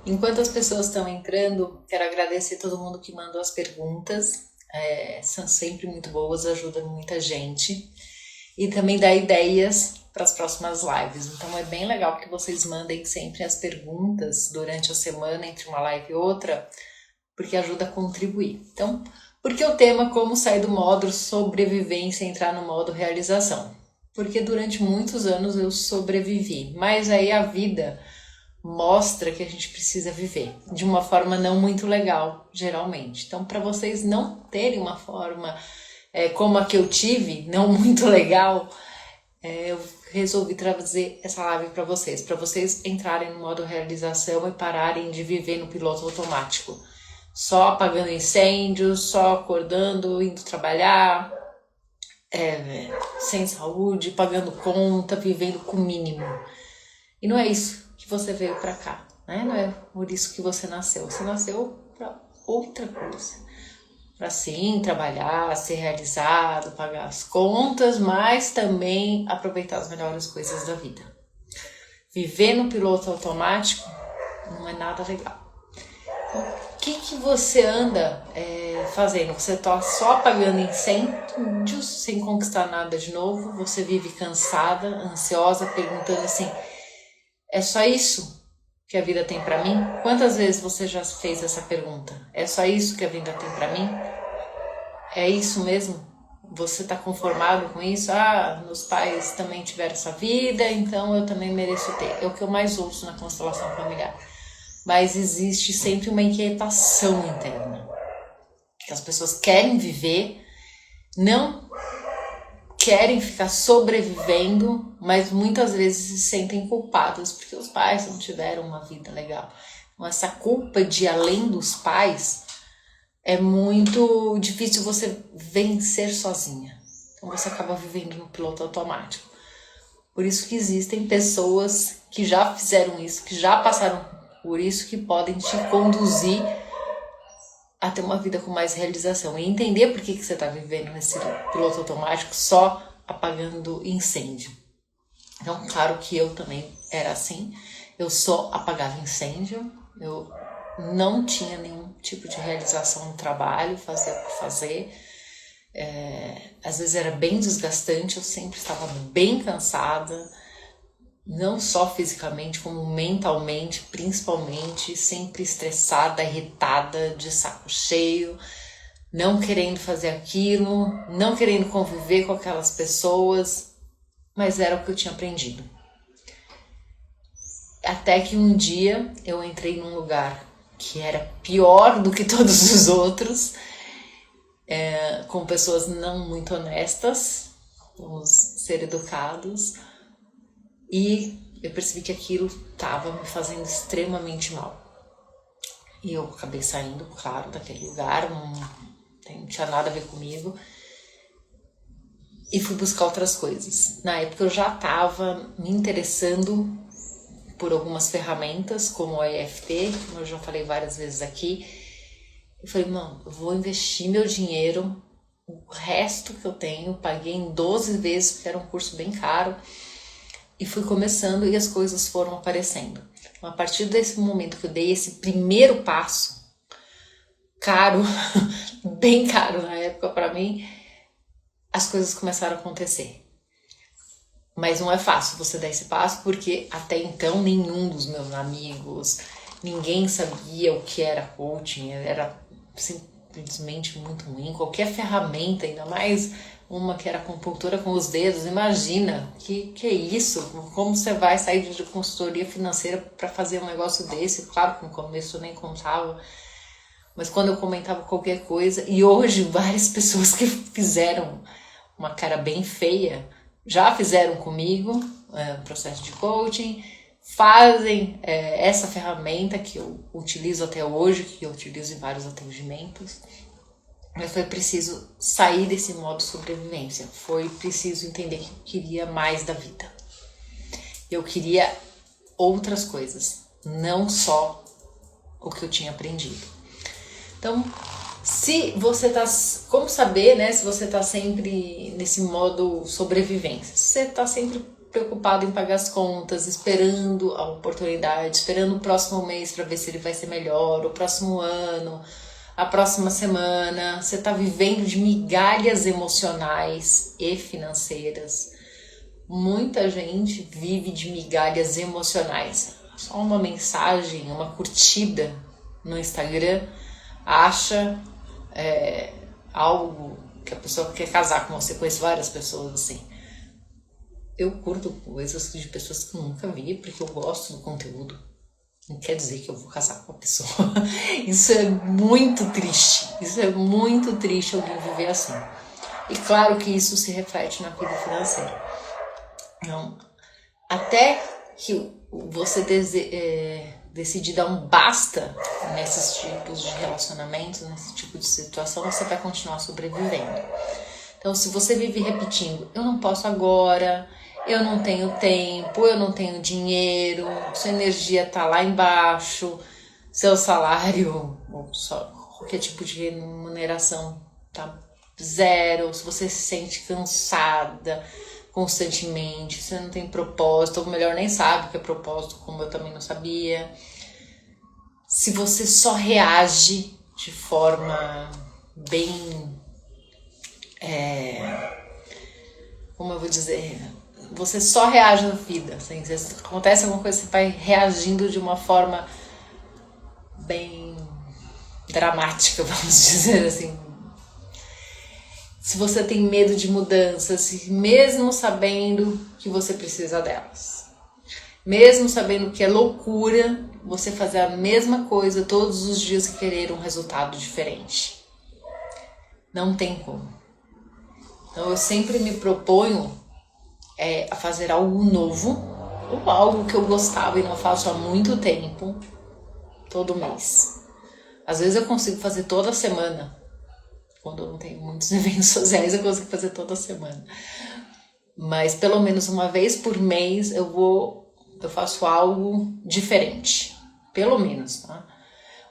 Enquanto as pessoas estão entrando, quero agradecer todo mundo que mandou as perguntas. São sempre muito boas, ajudam muita gente. E também dá ideias para as próximas lives. Então é bem legal que vocês mandem sempre as perguntas durante a semana, entre uma live e outra, porque ajuda a contribuir. Então, por que o tema como sair do modo sobrevivência e entrar no modo realização? Porque durante muitos anos eu sobrevivi, mas aí a vida mostra que a gente precisa viver de uma forma não muito legal, geralmente. Então, para vocês não terem uma forma como a que eu tive, não muito legal, eu resolvi trazer essa live para vocês entrarem no modo realização e pararem de viver no piloto automático. Só apagando incêndios, só acordando, indo trabalhar, sem saúde, pagando conta, vivendo com o mínimo. E não é isso que você veio pra cá, né? Não é por isso que você nasceu. Você nasceu pra outra coisa. Pra sim, trabalhar, ser realizado, pagar as contas, mas também aproveitar as melhores coisas da vida. Viver no piloto automático não é nada legal. Então, o que você anda fazendo? Você tá só apagando incêndios sem conquistar nada de novo? Você vive cansada, ansiosa, perguntando assim: é só isso que a vida tem pra mim? Quantas vezes você já fez essa pergunta? É só isso que a vida tem pra mim? É isso mesmo? Você tá conformado com isso? Ah, meus pais também tiveram essa vida, então eu também mereço ter. É o que eu mais ouço na constelação familiar. Mas existe sempre uma inquietação interna. Que as pessoas querem viver, não querem ficar sobrevivendo, mas muitas vezes se sentem culpadas porque os pais não tiveram uma vida legal. Então, essa culpa de além dos pais é muito difícil você vencer sozinha. Então você acaba vivendo no piloto automático. Por isso que existem pessoas que já fizeram isso, que já passaram por isso, que podem te conduzir a ter uma vida com mais realização e entender por que você está vivendo nesse piloto automático só apagando incêndio. Então, claro que eu também era assim, eu só apagava incêndio, eu não tinha nenhum tipo de realização no trabalho, fazia por fazer. Às vezes era bem desgastante, eu sempre estava bem cansada, não só fisicamente, como mentalmente, principalmente, sempre estressada, irritada, de saco cheio, não querendo fazer aquilo, não querendo conviver com aquelas pessoas, mas era o que eu tinha aprendido. Até que um dia eu entrei num lugar que era pior do que todos os outros, com pessoas não muito honestas, vamos ser educados, e eu percebi que aquilo estava me fazendo extremamente mal. E eu acabei saindo, claro, daquele lugar, não tinha nada a ver comigo, e fui buscar outras coisas. Na época eu já estava me interessando por algumas ferramentas, como o EFT, como eu já falei várias vezes aqui. Eu falei, não, eu vou investir meu dinheiro, o resto que eu tenho, paguei em 12 vezes, porque era um curso bem caro, e fui começando e as coisas foram aparecendo. Então, a partir desse momento que eu dei esse primeiro passo, caro, bem caro na época para mim, as coisas começaram a acontecer. Mas não é fácil você dar esse passo, porque até então nenhum dos meus amigos, ninguém sabia o que era coaching, era simplesmente muito ruim. Qualquer ferramenta, ainda mais uma que era acupuntura com os dedos, imagina, que é isso? Como você vai sair de consultoria financeira para fazer um negócio desse? Claro que no começo eu nem contava, mas quando eu comentava qualquer coisa, e hoje várias pessoas que fizeram uma cara bem feia, já fizeram comigo um processo de coaching, fazem essa ferramenta que eu utilizo até hoje, que eu utilizo em vários atendimentos. Mas foi preciso sair desse modo sobrevivência, foi preciso entender que eu queria mais da vida. Eu queria outras coisas, não só o que eu tinha aprendido. Então, se você tá, como saber, né, se você tá sempre nesse modo sobrevivência? Se você tá sempre preocupado em pagar as contas, esperando a oportunidade, esperando o próximo mês para ver se ele vai ser melhor, o próximo ano, a próxima semana. Você está vivendo de migalhas emocionais e financeiras. Muita gente vive de migalhas emocionais. Só uma mensagem, uma curtida no Instagram acha algo que a pessoa quer casar com você. Conheço várias pessoas assim. Eu curto coisas de pessoas que eu nunca vi porque eu gosto do conteúdo. Não quer dizer que eu vou casar com a pessoa. Isso é muito triste. Isso é muito triste alguém viver assim. E claro que isso se reflete na vida financeira. Então, até que você decidir dar um basta nesses tipos de relacionamentos, nesse tipo de situação, você vai continuar sobrevivendo. Então, se você vive repetindo, eu não posso agora, eu não tenho tempo, eu não tenho dinheiro, sua energia tá lá embaixo, seu salário, ou qualquer tipo de remuneração tá zero, se você se sente cansada constantemente, você não tem propósito, ou melhor, nem sabe o que é propósito, como eu também não sabia. Se você só reage de forma bem... como eu vou dizer... Você só reage na vida. Assim, se acontece alguma coisa, você vai reagindo de uma forma bem dramática, vamos dizer assim. Se você tem medo de mudanças, mesmo sabendo que você precisa delas, mesmo sabendo que é loucura você fazer a mesma coisa todos os dias e querer um resultado diferente. Não tem como. Então eu sempre me proponho a fazer algo novo, ou algo que eu gostava e não faço há muito tempo, todo mês. Às vezes eu consigo fazer toda semana. Quando eu não tenho muitos eventos sociais, eu consigo fazer toda semana. Mas pelo menos uma vez por mês eu faço algo diferente. Pelo menos, tá?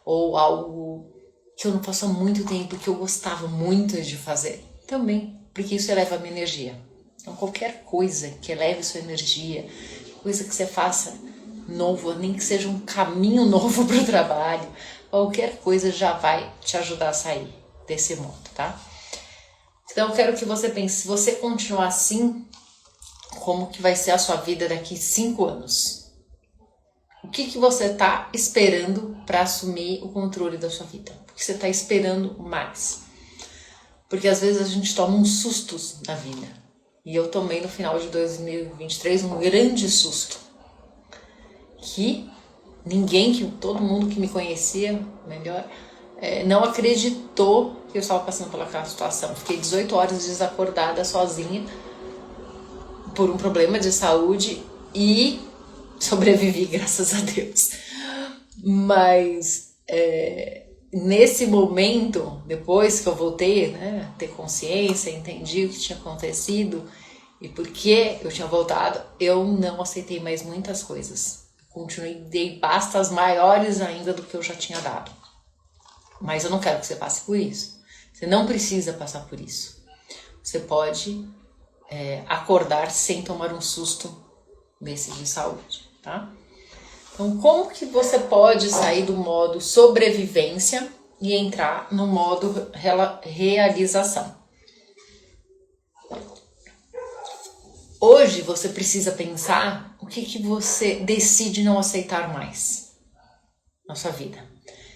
Ou algo que eu não faço há muito tempo, que eu gostava muito de fazer. Também, porque isso eleva a minha energia. Então qualquer coisa que eleve sua energia, coisa que você faça novo, nem que seja um caminho novo para o trabalho, qualquer coisa já vai te ajudar a sair desse modo, tá? Então eu quero que você pense, se você continuar assim, como que vai ser a sua vida daqui 5 anos? O que você tá esperando para assumir o controle da sua vida? O que você tá esperando mais? Porque às vezes a gente toma uns sustos na vida. E eu tomei no final de 2023 um grande susto. Que todo mundo que me conhecia melhor, não acreditou que eu estava passando pelaquela situação. Fiquei 18 horas desacordada sozinha por um problema de saúde e sobrevivi, graças a Deus. Mas nesse momento, depois que eu voltei, né, ter consciência, entendi o que tinha acontecido e por que eu tinha voltado, eu não aceitei mais muitas coisas. Continuei, dei bastas maiores ainda do que eu já tinha dado. Mas eu não quero que você passe por isso. Você não precisa passar por isso. Você pode acordar sem tomar um susto desse de saúde, tá? Então, como que você pode sair do modo sobrevivência e entrar no modo realização? Hoje você precisa pensar o que você decide não aceitar mais na sua vida.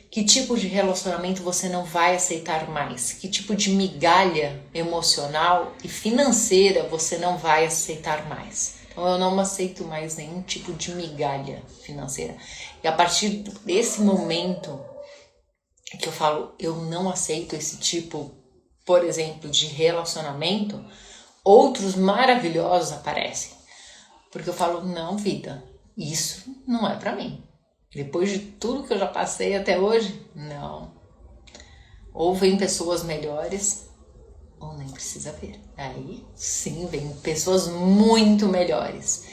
Que tipo de relacionamento você não vai aceitar mais? Que tipo de migalha emocional e financeira você não vai aceitar mais? Então eu não aceito mais nenhum tipo de migalha financeira. E a partir desse momento que eu falo, eu não aceito esse tipo, por exemplo, de relacionamento, outros maravilhosos aparecem. Porque eu falo, não, vida, isso não é pra mim. Depois de tudo que eu já passei até hoje, não. Ou vem pessoas melhores, ou nem precisa ver. Aí sim, vem pessoas muito melhores.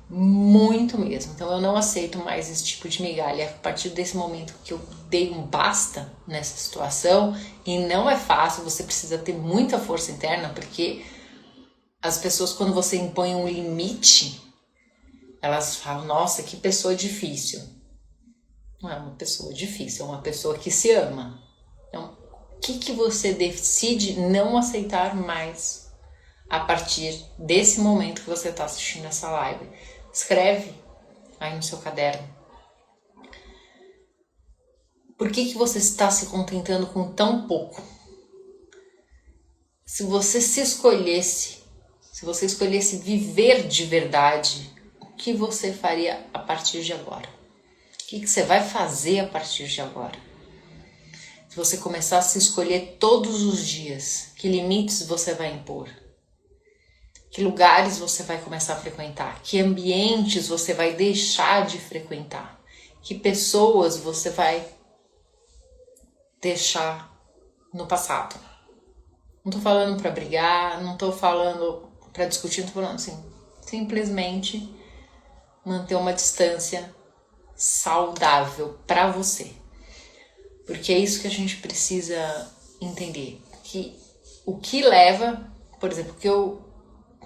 Muito mesmo. Então eu não aceito mais esse tipo de migalha. A partir desse momento que eu dei um basta nessa situação, e não é fácil, você precisa ter muita força interna, porque as pessoas, quando você impõe um limite, elas falam, nossa, que pessoa difícil. Não é uma pessoa difícil, é uma pessoa que se ama. Então, o que você decide não aceitar mais a partir desse momento que você está assistindo essa live? Escreve aí no seu caderno. Por que você está se contentando com tão pouco? Se você escolhesse viver de verdade, o que você faria a partir de agora? O que você vai fazer a partir de agora? Se você começar a se escolher todos os dias, que limites você vai impor? Que lugares você vai começar a frequentar? Que ambientes você vai deixar de frequentar? Que pessoas você vai deixar no passado? Não tô falando para brigar, não tô falando para discutir, não tô falando assim, simplesmente manter uma distância saudável para você. Porque é isso que a gente precisa entender, que o que leva, por exemplo, o que eu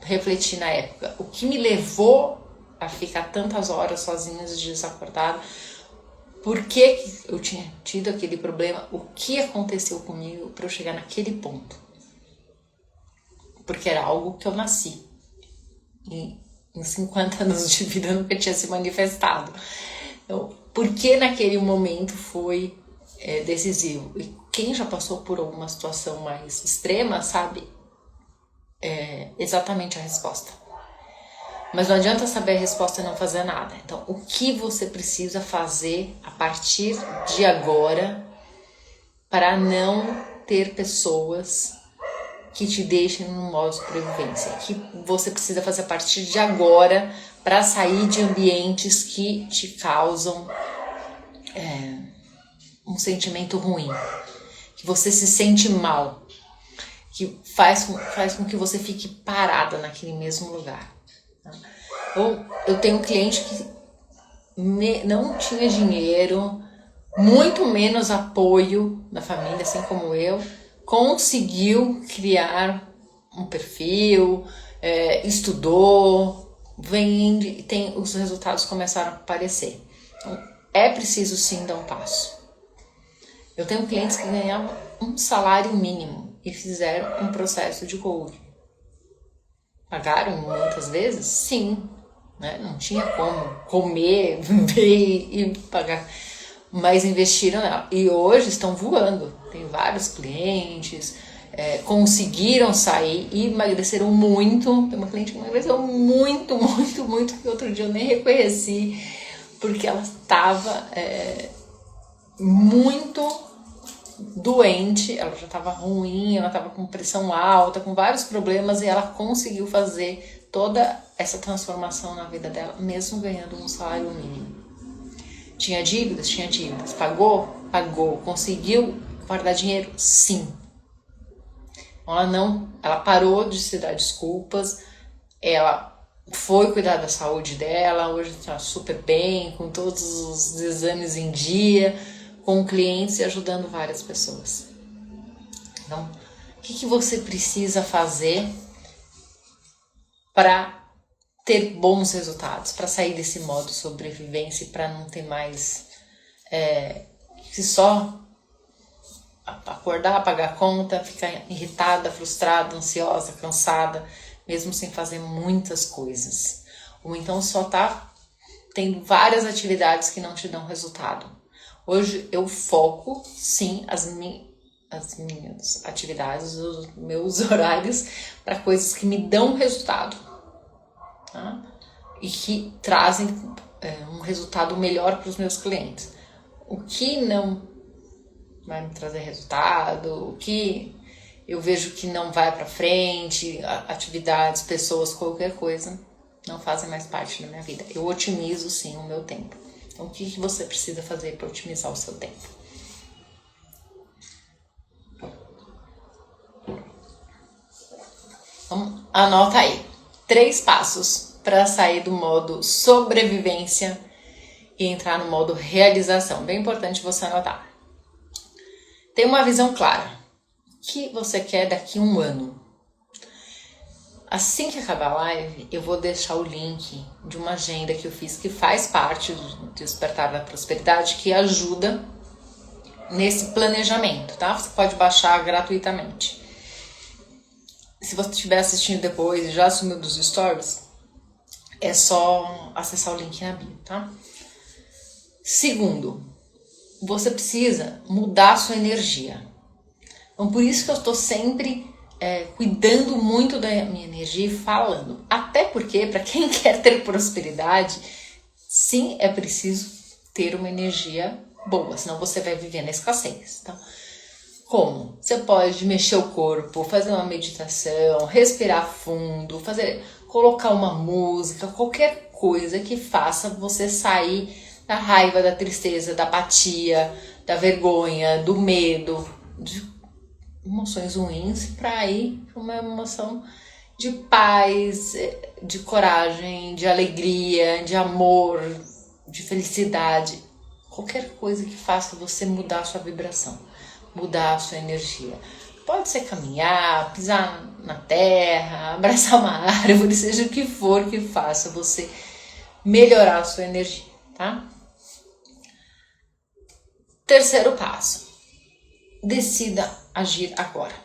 refleti na época, o que me levou a ficar tantas horas sozinha, desacordada, por que eu tinha tido aquele problema, o que aconteceu comigo para eu chegar naquele ponto. Porque era algo que eu nasci. E em 50 anos de vida nunca tinha se manifestado. Então, por que naquele momento foi decisivo? E quem já passou por alguma situação mais extrema sabe exatamente a resposta. Mas não adianta saber a resposta e não fazer nada. Então, o que você precisa fazer a partir de agora para não ter pessoas que te deixem no modo de sobrevivência? Que você precisa fazer a partir de agora para sair de ambientes que te causam um sentimento ruim, que você se sente mal, que faz com que você fique parada naquele mesmo lugar. Ou eu tenho um cliente que não tinha dinheiro, muito menos apoio da família, assim como eu, conseguiu criar um perfil, estudou, os resultados começaram a aparecer. Então, é preciso sim dar um passo. Eu tenho clientes que ganhavam um salário mínimo e fizeram um processo de coaching. Pagaram muitas vezes? Sim. Né? Não tinha como comer, viver e pagar. Mas investiram nela. E hoje estão voando. Tem vários clientes, conseguiram sair e emagreceram muito. Tem uma cliente que emagreceu muito, muito, muito, que outro dia eu nem reconheci, porque ela estava muito doente, ela já estava ruim, ela estava com pressão alta, com vários problemas, e ela conseguiu fazer toda essa transformação na vida dela, mesmo ganhando um salário mínimo. Tinha dívidas? Tinha dívidas. Pagou? Pagou. Conseguiu guardar dinheiro? Sim. Ela parou de se dar desculpas, ela foi cuidar da saúde dela, hoje está super bem, com todos os exames em dia, com clientes e ajudando várias pessoas. Então, o que você precisa fazer para ter bons resultados, para sair desse modo de sobrevivência e para não ter mais que só acordar, pagar a conta, ficar irritada, frustrada, ansiosa, cansada, mesmo sem fazer muitas coisas. Ou então só tá tendo várias atividades que não te dão resultado. Hoje eu foco, sim, as minhas atividades, os meus horários para coisas que me dão resultado, tá? E que trazem um resultado melhor para os meus clientes. O que não vai me trazer resultado, o que eu vejo que não vai para frente, atividades, pessoas, qualquer coisa, não fazem mais parte da minha vida. Eu otimizo sim o meu tempo. Então, o que você precisa fazer para otimizar o seu tempo? Então, anota aí. 3 passos para sair do modo sobrevivência e entrar no modo realização. Bem importante você anotar. Tem uma visão clara. O que você quer daqui a um ano? assim que acabar a live, eu vou deixar o link de uma agenda que eu fiz, que faz parte do Despertar da Prosperidade, que ajuda nesse planejamento, tá? Você pode baixar gratuitamente. Se você estiver assistindo depois e já sumiu dos stories, é só acessar o link na bio, tá? Segundo, você precisa mudar a sua energia. Então, por isso que eu estou sempre cuidando muito da minha energia e falando. Até porque, para quem quer ter prosperidade, sim, é preciso ter uma energia boa, senão você vai viver na escassez, tá? Como? Você pode mexer o corpo, fazer uma meditação, respirar fundo, colocar uma música, qualquer coisa que faça você sair da raiva, da tristeza, da apatia, da vergonha, do medo, de emoções ruins, para ir para uma emoção de paz, de coragem, de alegria, de amor, de felicidade. Qualquer coisa que faça você mudar a sua vibração, mudar a sua energia. Pode ser caminhar, pisar na terra, abraçar uma árvore, seja o que for que faça você melhorar a sua energia, tá? Terceiro passo. Decida agir agora.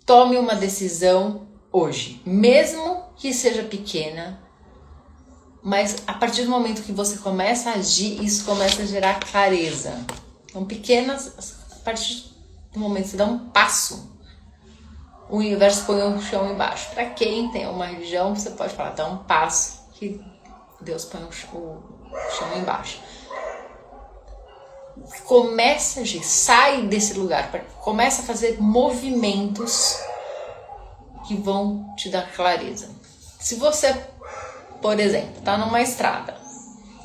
Tome uma decisão hoje, mesmo que seja pequena, mas a partir do momento que você começa a agir, isso começa a gerar clareza. Então, pequenas, a partir do momento que você dá um passo, o universo põe o chão embaixo. Para quem tem uma religião, você pode falar, dá um passo que Deus põe o chão embaixo. Começa a agir, sai desse lugar, começa a fazer movimentos que vão te dar clareza. Se você, por exemplo, tá numa estrada,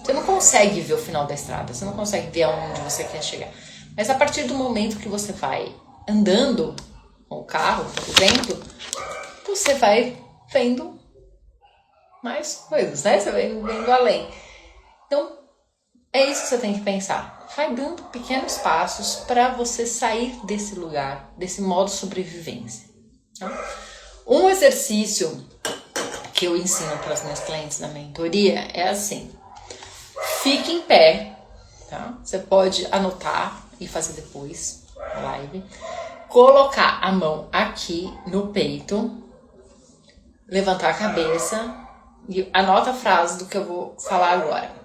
você não consegue ver o final da estrada, você não consegue ver aonde você quer chegar. Mas a partir do momento que você vai andando com o carro, por exemplo, você vai vendo mais coisas, né? Você vai vendo além. Então, é isso que você tem que pensar. Vai dando pequenos passos para você sair desse lugar, desse modo sobrevivência. Tá? Um exercício que eu ensino para os meus clientes na mentoria é assim. Fique em pé, tá? Você pode anotar e fazer depois na live. Colocar a mão aqui no peito, levantar a cabeça e anota a frase do que eu vou falar agora.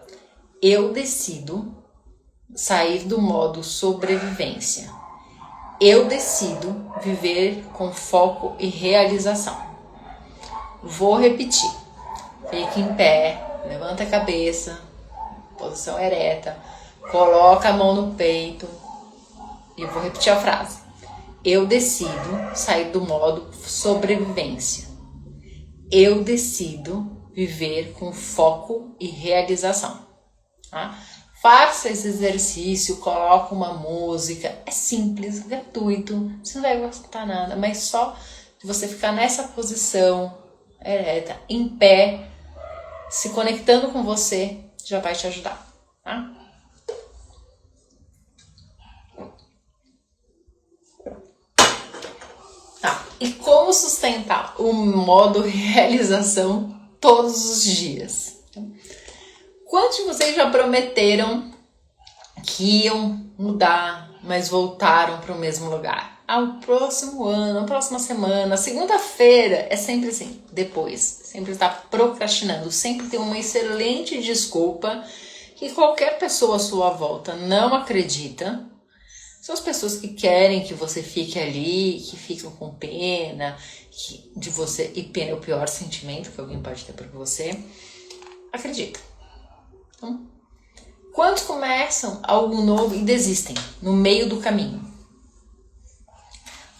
Eu decido sair do modo sobrevivência. Eu decido viver com foco e realização. Vou repetir. Fique em pé, levanta a cabeça, posição ereta, coloca a mão no peito e vou repetir a frase. Eu decido sair do modo sobrevivência. Eu decido viver com foco e realização. Tá? Faça esse exercício, coloca uma música, é simples, gratuito, você não vai gastar nada, mas só de você ficar nessa posição ereta, em pé, se conectando com você, já vai te ajudar, tá? Tá, e como sustentar o modo realização todos os dias? Quantos de vocês já prometeram que iam mudar, mas voltaram para o mesmo lugar? Ao próximo ano, a próxima semana, segunda-feira, é sempre assim, depois. Sempre está procrastinando, sempre tem uma excelente desculpa que qualquer pessoa à sua volta não acredita. São as pessoas que querem que você fique ali, que ficam com pena de você, e pena é o pior sentimento que alguém pode ter por você. Acredita. Então, quantos começam algo novo e desistem no meio do caminho?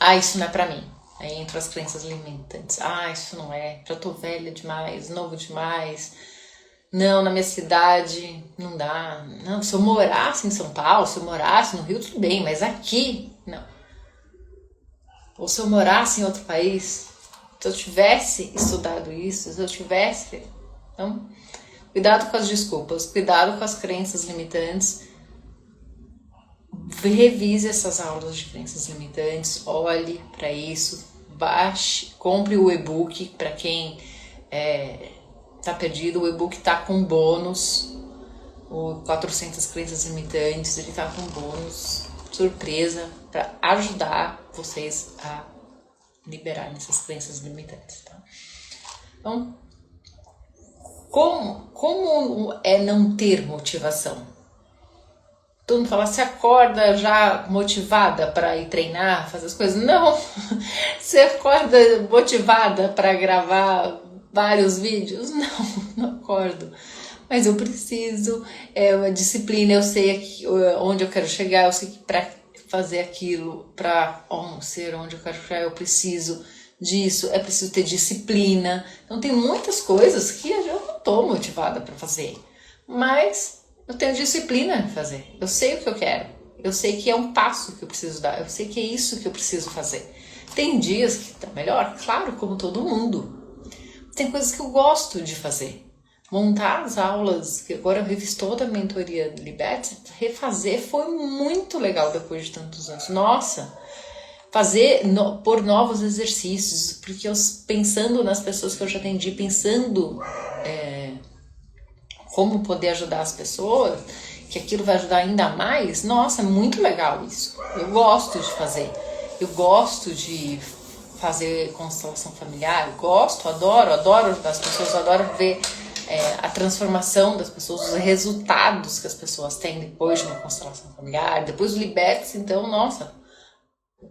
Ah, isso não é pra mim. Aí entram as crenças limitantes. Ah, isso não é. Já tô velha demais, novo demais. Não, na minha cidade não dá. Não, se eu morasse em São Paulo, se eu morasse no Rio, tudo bem, mas aqui, não. Ou se eu morasse em outro país, se eu tivesse estudado isso, se eu tivesse... Então, cuidado com as desculpas, cuidado com as crenças limitantes. Revise essas aulas de crenças limitantes, olhe para isso, baixe, compre o e-book para quem tá perdido. O e-book tá com bônus, o 400 crenças limitantes, ele tá com bônus, surpresa, para ajudar vocês a liberarem essas crenças limitantes, tá? Então, como é não ter motivação? Todo mundo fala, você acorda já motivada para ir treinar, fazer as coisas? Não, você acorda motivada para gravar vários vídeos? Não acordo. Mas eu preciso, é uma disciplina, eu sei onde eu quero chegar, eu sei que para fazer aquilo, para ser onde eu quero chegar, eu preciso disso, é preciso ter disciplina. Então tem muitas coisas que eu não estou motivada para fazer, mas eu tenho disciplina em fazer. Eu sei o que eu quero, eu sei que é um passo que eu preciso dar, eu sei que é isso que eu preciso fazer. Tem dias que tá melhor, claro, como todo mundo. Tem coisas que eu gosto de fazer. Montar as aulas, que agora eu refiz toda a mentoria do Liberte, refazer foi muito legal depois de tantos anos. Nossa, por novos exercícios, porque eu pensando nas pessoas que eu já atendi, pensando como poder ajudar as pessoas, que aquilo vai ajudar ainda mais, nossa, é muito legal isso. Eu gosto de fazer, eu gosto de fazer constelação familiar, eu gosto, adoro ajudar as pessoas, adoro ver a transformação das pessoas, os resultados que as pessoas têm depois de uma constelação familiar, depois do Liberte, então, nossa,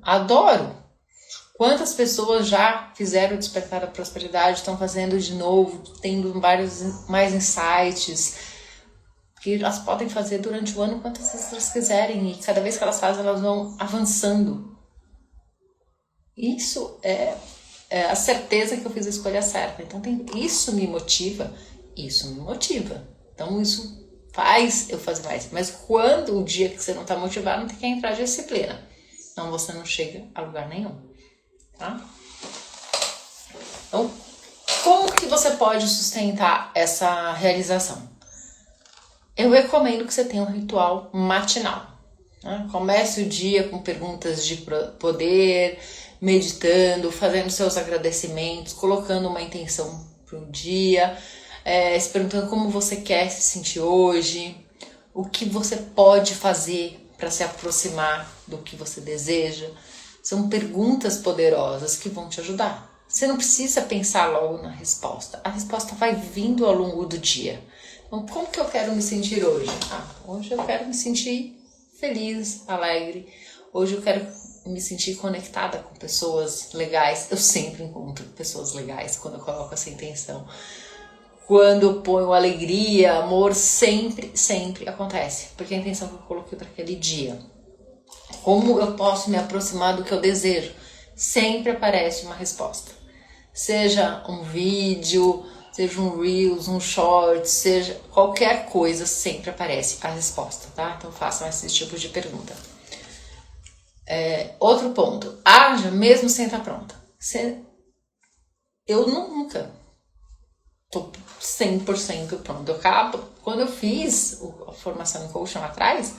adoro. Quantas pessoas já fizeram o Despertar da Prosperidade, estão fazendo de novo, tendo vários mais insights, que elas podem fazer durante o ano quantas vezes elas quiserem, e cada vez que elas fazem, elas vão avançando. Isso é a certeza que eu fiz a escolha certa. Então isso me motiva. Então isso faz eu fazer mais. Mas quando o dia que você não está motivado, não tem que entrar de disciplina. Então você não chega a lugar nenhum. Tá? Então, como que você pode sustentar essa realização? Eu recomendo que você tenha um ritual matinal. Né? Comece o dia com perguntas de poder, meditando, fazendo seus agradecimentos, colocando uma intenção para o dia, se perguntando como você quer se sentir hoje, o que você pode fazer para se aproximar do que você deseja. São perguntas poderosas que vão te ajudar. Você não precisa pensar logo na resposta. A resposta vai vindo ao longo do dia. Então, como que eu quero me sentir hoje? Hoje eu quero me sentir feliz, alegre. Hoje eu quero me sentir conectada com pessoas legais. Eu sempre encontro pessoas legais quando eu coloco essa intenção. Quando eu ponho alegria, amor, sempre acontece. Porque é a intenção que eu coloquei para aquele dia. Como eu posso me aproximar do que eu desejo? Sempre aparece uma resposta. Seja um vídeo, seja um Reels, um Short, seja qualquer coisa, sempre aparece a resposta, tá? Então façam esses tipos de pergunta. Outro ponto, haja mesmo sem estar pronta. Eu nunca tô 100% pronta. Quando eu fiz a formação em coaching lá atrás,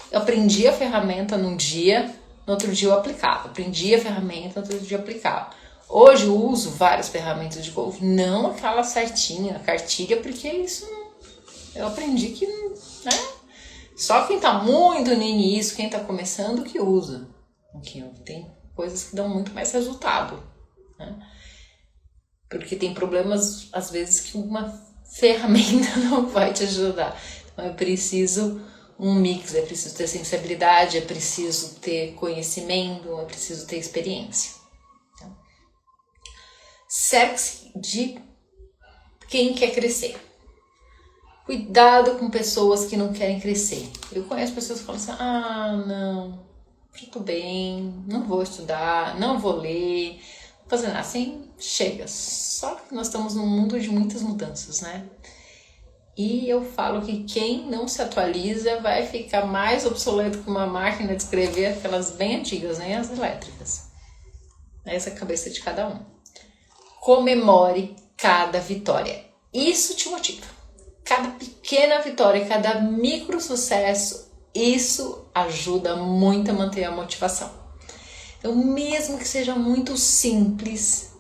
eu aprendi a ferramenta num dia, no outro dia eu aplicava. Aprendi a ferramenta, no outro dia eu aplicava. Hoje eu uso várias ferramentas de coaching, não aquela certinha, a cartilha, porque isso eu aprendi que, né? Só quem tá muito no início, quem tá começando, que usa. Tem coisas que dão muito mais resultado, né? Porque tem problemas, às vezes, que uma ferramenta não vai te ajudar. Então é preciso um mix, é preciso ter sensibilidade, é preciso ter conhecimento, é preciso ter experiência. Então, cerque-se de quem quer crescer. Cuidado com pessoas que não querem crescer. Eu conheço pessoas que falam assim, não, já tô bem, não vou estudar, não vou ler, vou fazer nada. Assim, chega. Só que nós estamos num mundo de muitas mudanças, né? E eu falo que quem não se atualiza vai ficar mais obsoleto que uma máquina de escrever, aquelas bem antigas, né? As elétricas. Essa é a cabeça de cada um. Comemore cada vitória. Isso te motiva. Cada pequena vitória, cada micro sucesso, isso ajuda muito a manter a motivação. Então, mesmo que seja muito simples,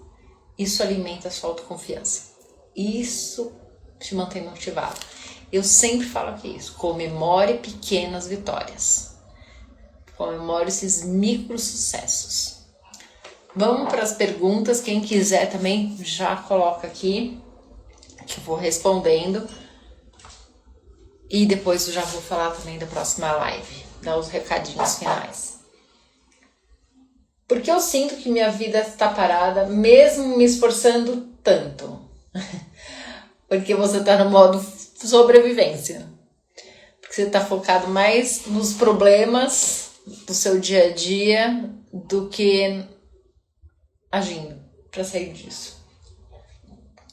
isso alimenta a sua autoconfiança. Isso te mantém motivado. Eu sempre falo aqui isso, comemore pequenas vitórias. Comemore esses micro sucessos. Vamos para as perguntas, quem quiser também já coloca aqui, que eu vou respondendo. E depois eu já vou falar também da próxima live, dar os recadinhos finais. Porque eu sinto que minha vida está parada, mesmo me esforçando tanto. Porque você está no modo sobrevivência. Porque você está focado mais nos problemas do seu dia a dia do que agindo para sair disso.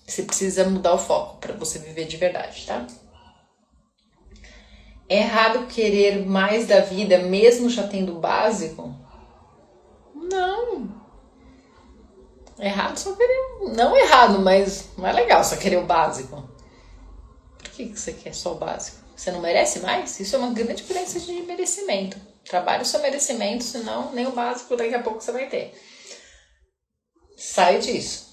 Você precisa mudar o foco para você viver de verdade, tá? É errado querer mais da vida mesmo já tendo o básico? Não. Errado só querer. Não errado, mas não é legal só querer o básico. Por que você quer só o básico? Você não merece mais? Isso é uma grande diferença de merecimento. Trabalhe o seu merecimento, senão nem o básico daqui a pouco você vai ter. Sai disso.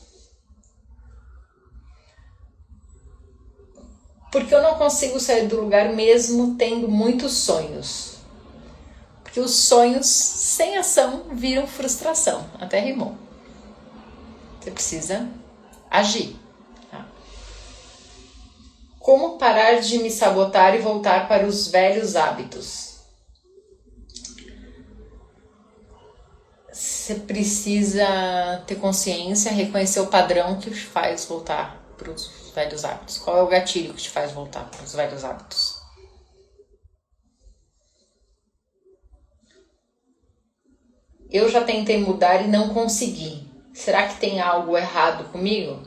Porque eu não consigo sair do lugar mesmo tendo muitos sonhos. Porque os sonhos sem ação viram frustração. Até rimou. Você precisa agir. Tá? Como parar de me sabotar e voltar para os velhos hábitos? Você precisa ter consciência, reconhecer o padrão que te faz voltar para os velhos hábitos. Qual é o gatilho que te faz voltar para os velhos hábitos? Eu já tentei mudar e não consegui. Será que tem algo errado comigo?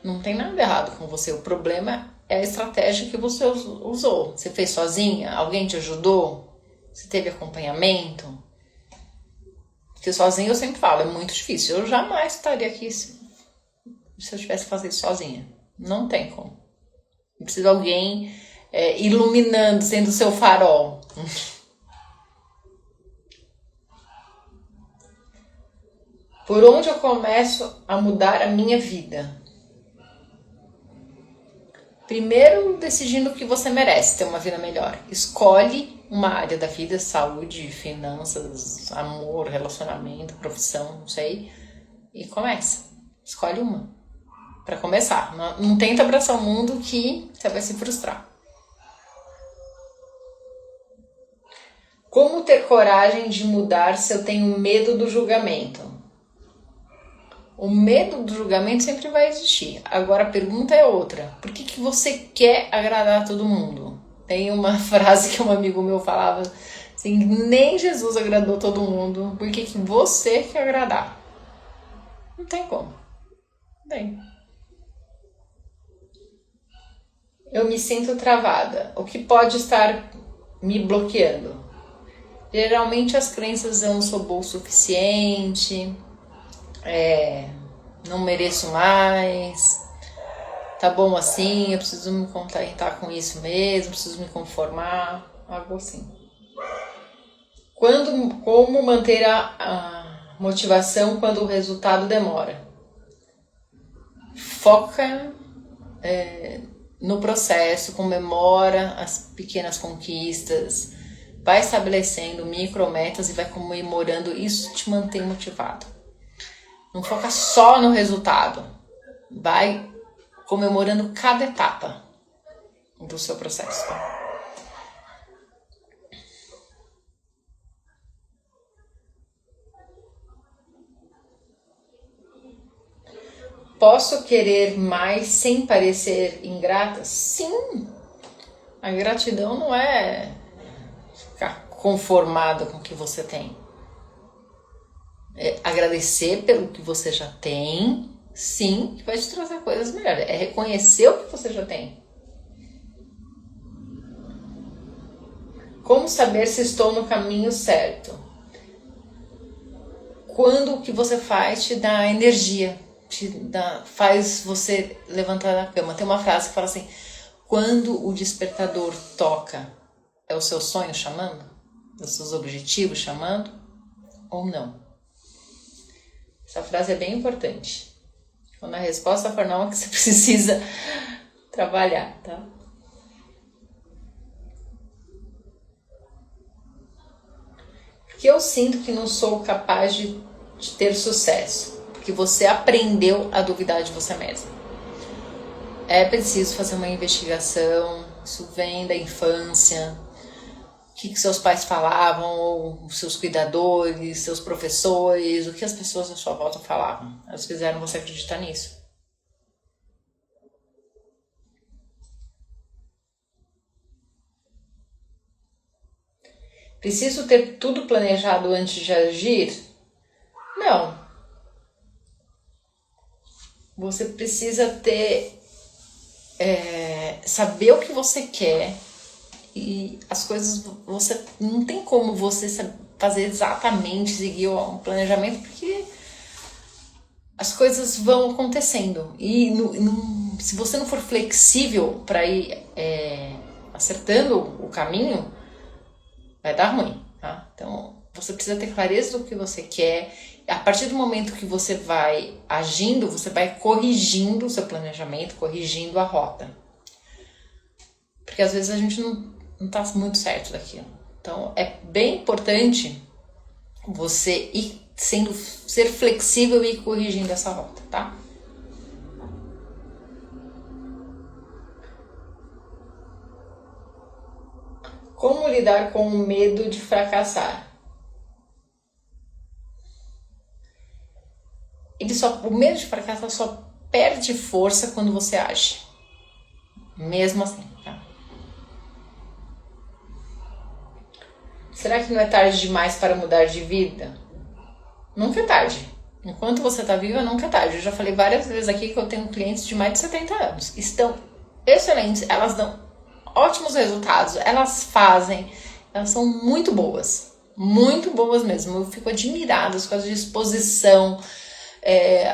Não tem nada errado com você. O problema é a estratégia que você usou. Você fez sozinha? Alguém te ajudou? Você teve acompanhamento? Porque sozinha eu sempre falo, é muito difícil. Eu jamais estaria aqui se eu tivesse que fazer isso sozinha. Não tem como. Precisa de alguém iluminando, sendo o seu farol. Por onde eu começo a mudar a minha vida? Primeiro, decidindo o que você merece, ter uma vida melhor. Escolhe uma área da vida, saúde, finanças, amor, relacionamento, profissão, não sei. E começa. Escolhe uma. Para começar. Não tenta abraçar o mundo que você vai se frustrar. Como ter coragem de mudar se eu tenho medo do julgamento? O medo do julgamento sempre vai existir. Agora a pergunta é outra. Por que você quer agradar a todo mundo? Tem uma frase que um amigo meu falava assim, nem Jesus agradou todo mundo. Por que você quer agradar? Não tem como. Não tem. Eu me sinto travada. O que pode estar me bloqueando? Geralmente as crenças eu não sou boa o suficiente, não mereço mais, tá bom assim, eu preciso me contentar com isso mesmo, preciso me conformar, algo assim. Como manter a motivação quando o resultado demora? Foca no processo, comemora as pequenas conquistas, vai estabelecendo micrometas e vai comemorando, isso te mantém motivado. Não foca só no resultado, vai comemorando cada etapa do seu processo. Tá? Posso querer mais sem parecer ingrata? Sim! A gratidão não é ficar conformado com o que você tem. É agradecer pelo que você já tem, sim, que vai te trazer coisas melhores. É reconhecer o que você já tem. Como saber se estou no caminho certo? Quando o que você faz te dá energia, faz você levantar da cama. Tem uma frase que fala assim, quando o despertador toca, é o seu sonho chamando? Os seus objetivos chamando? ou não. Essa frase é bem importante. Quando a resposta for não, é que você precisa trabalhar, tá? Porque eu sinto que não sou capaz de ter sucesso. Porque você aprendeu a duvidar de você mesma. É preciso fazer uma investigação. Isso vem da infância. O que seus pais falavam, ou seus cuidadores, seus professores, o que as pessoas à sua volta falavam. Elas fizeram você acreditar nisso. Preciso ter tudo planejado antes de agir? Não. Você precisa saber o que você quer e as coisas, você não tem como você fazer exatamente, seguir um planejamento, porque as coisas vão acontecendo e se você não for flexível para ir acertando o caminho, vai dar ruim, tá? Então, você precisa ter clareza do que você quer. A partir do momento que você vai agindo, você vai corrigindo o seu planejamento, corrigindo a rota. Porque às vezes a gente não tá muito certo daquilo. Então, é bem importante você ser flexível e ir corrigindo essa rota, tá? Como lidar com o medo de fracassar? O medo de fracassar só perde força quando você age. Mesmo assim, tá? Será que não é tarde demais para mudar de vida? Nunca é tarde. Enquanto você está viva, nunca é tarde. Eu já falei várias vezes aqui que eu tenho clientes de mais de 70 anos. Estão excelentes, elas dão ótimos resultados, elas são muito boas mesmo. Eu fico admirada com a disposição.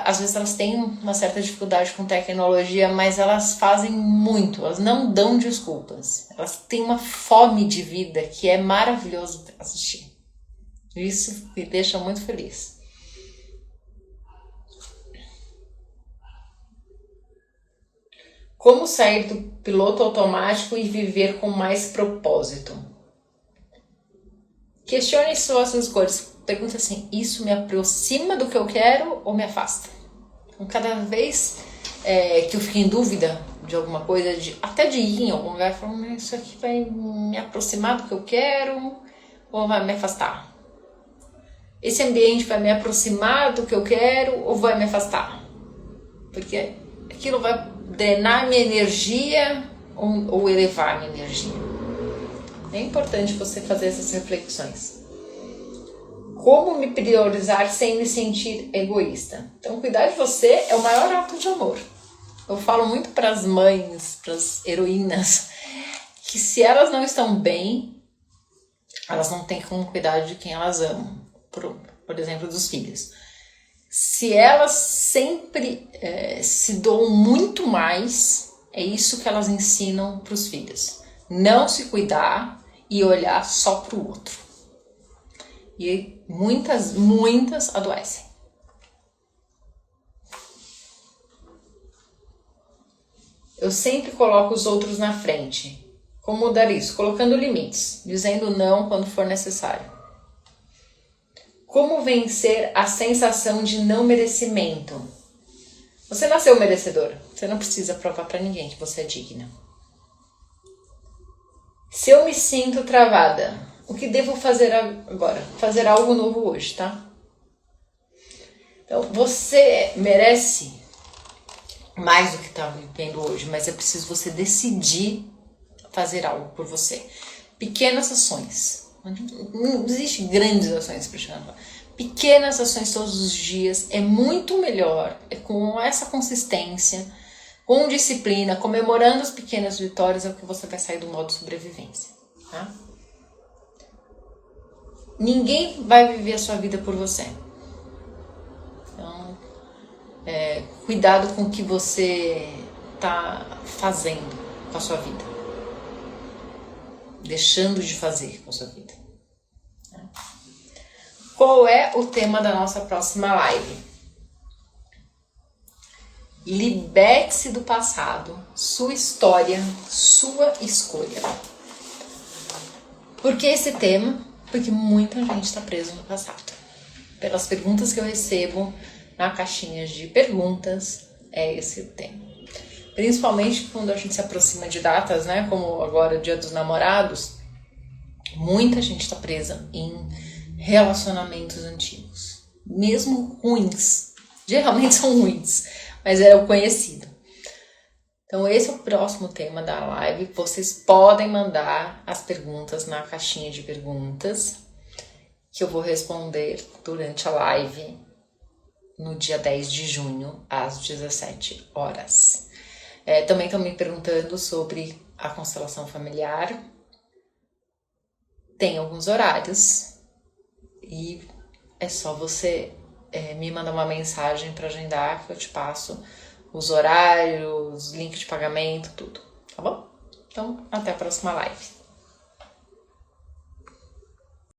Às vezes elas têm uma certa dificuldade com tecnologia, mas elas fazem muito, elas não dão desculpas, elas têm uma fome de vida que é maravilhoso assistir. Isso me deixa muito feliz. Como sair do piloto automático e viver com mais propósito? Questione suas escolhas. Pergunta assim, isso me aproxima do que eu quero ou me afasta? Então, cada vez que eu fico em dúvida de alguma coisa, até de ir em algum lugar, eu falo, isso aqui vai me aproximar do que eu quero ou vai me afastar? Esse ambiente vai me aproximar do que eu quero ou vai me afastar? Porque aquilo vai drenar minha energia ou elevar minha energia. É importante você fazer essas reflexões. Como me priorizar sem me sentir egoísta? Então, cuidar de você é o maior ato de amor. Eu falo muito para as mães, para as heroínas, que se elas não estão bem, elas não têm como cuidar de quem elas amam. Por exemplo, dos filhos. Se elas sempre se doam muito mais, é isso que elas ensinam para os filhos. Não se cuidar e olhar só para o outro. E muitas adoecem. Eu sempre coloco os outros na frente. Como mudar isso? Colocando limites, dizendo não quando for necessário. Como vencer a sensação de não merecimento? Você nasceu merecedor. Você não precisa provar para ninguém que você é digna. Se eu me sinto travada, o que devo fazer agora? Fazer algo novo hoje, tá? Então, você merece mais do que está vivendo hoje, mas é preciso você decidir fazer algo por você. Pequenas ações. Não existe grandes ações para chegar lá. Pequenas ações todos os dias é muito melhor, com essa consistência, com disciplina, comemorando as pequenas vitórias, é o que você vai sair do modo sobrevivência, tá? Ninguém vai viver a sua vida por você. Então, cuidado com o que você está fazendo com a sua vida. Deixando de fazer com a sua vida. Qual é o tema da nossa próxima live? Liberte-se do passado, sua história, sua escolha. Por que esse tema? Porque muita gente está presa no passado. Pelas perguntas que eu recebo na caixinha de perguntas, é esse o tema. Principalmente quando a gente se aproxima de datas, né? Como agora o Dia dos Namorados, muita gente está presa em relacionamentos antigos. Mesmo ruins. Geralmente são ruins, mas é o conhecido. Então esse é o próximo tema da live. Vocês podem mandar as perguntas na caixinha de perguntas, que eu vou responder durante a live no dia 10 de junho, às 17 horas. Também estão me perguntando sobre a constelação familiar. Tem alguns horários e é só você me mandar uma mensagem para agendar, que eu te passo os horários, link de pagamento, tudo, tá bom? Então, até a próxima live.